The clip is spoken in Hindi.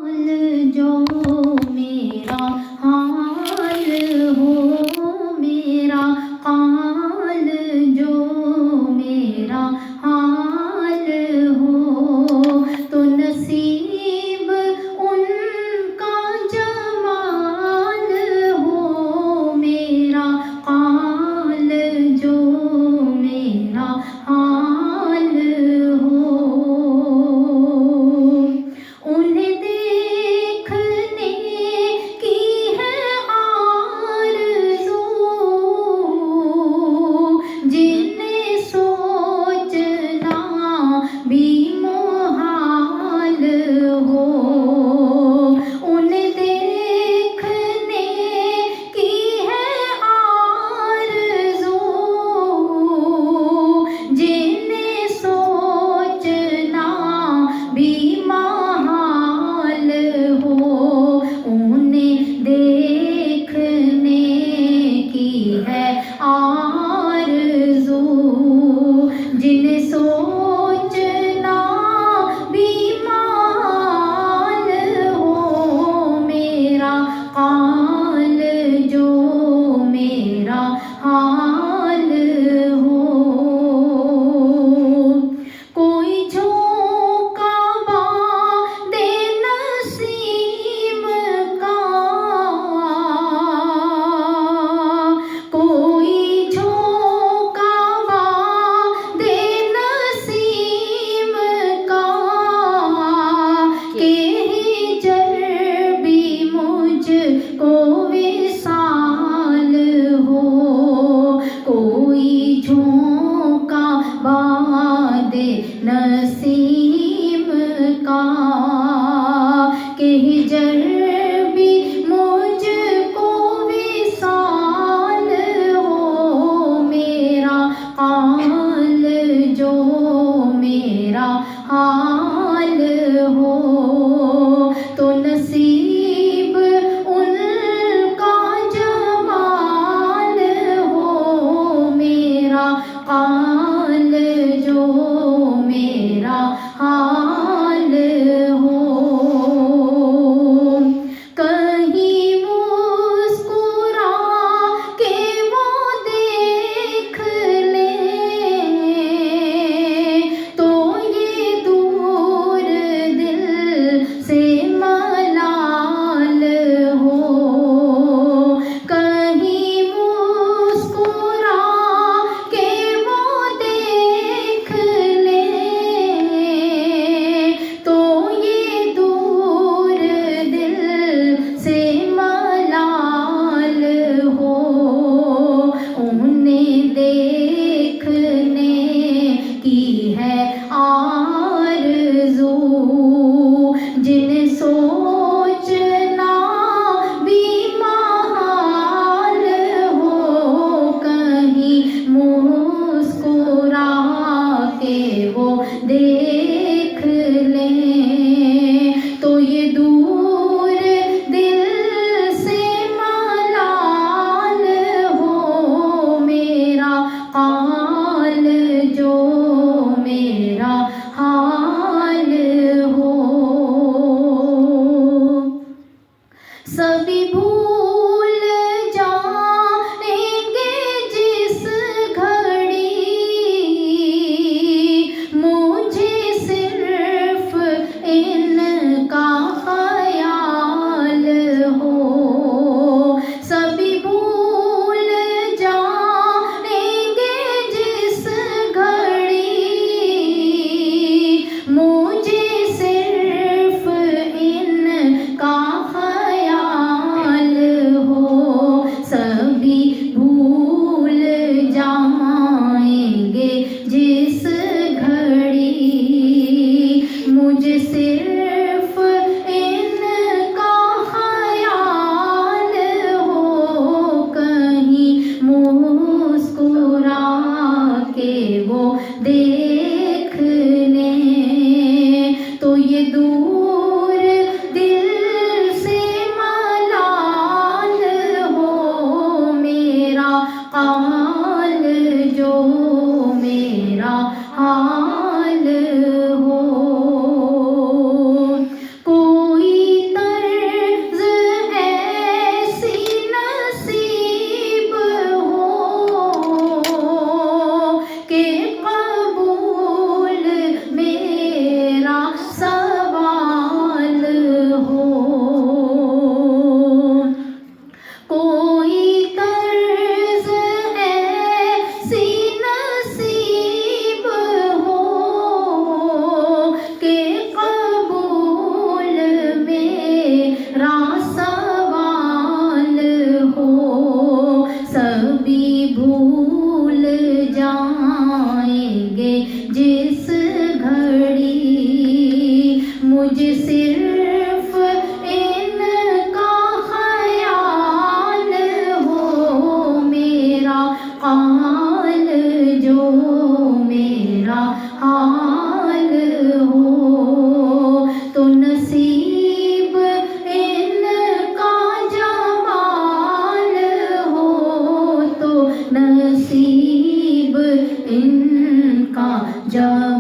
जो मेरा हाल हो, मेरा हाल जो मेरा हाल हो, तो नसीब उनका जमाल हो, मेरा हाल जो मेरा हाल हो। उन्हें देखने की है आरज़ू, जिन्हें सोचना भी मुहाल हो। उन्हें देखने की है आरज़ू, जिन्हें सोचना भी उन्हें देखने की है आरज़ू, जिन्हें सोचना भी माल हो, मेरा हाल जो मेरा हाल हो। कोई झोंका बांधे नसीब का, कोई झोंका बांधे नसीब का, के हिजर भी मुझको विसाल हो। कोई झोंका बांधे नसीब का, के हिजर भी मुझको विसाल हो, मेरा हाल जो मेरा हाल हो, तो नसीब उनका जमाल हो, मेरा हाल जो मेरा हाल हो। कहीं मुस्कुरा के वो देख ले, तो ये दूर दिल से मलाल हो। कहीं मुस्कुरा के वो देख ले, तो ये दूर दिल से मलाल हो। उन्हें देखने की है आरज़ू, जिन्हें सोचना भी महाल हो। कहीं मुस्कुरा के वो देख लें, तो ये दूर दिल से मलाल हो, मेरा हाल जो मेरा हाल हो। सभी भूल जाएंगे जिस घड़ी, मुझे सिर्फ इनका ख्याल हो। सभी भूल जाएंगे जिस घड़ी, मुझे सिर्फ इनका ख्याल हो। सभी भूल जाएंगे जिस घड़ी, मुझे सिर्फ इनका ख्याल हो। कहीं मुस्कुरा के वो देख लें, तो ये दूर दिल से मलाल हो, मेरा हाल जो मेरा हाल हो। कोई मेरा हाल हो, तो नसीब इनका जमाल हो, तो नसीब इनका जमाल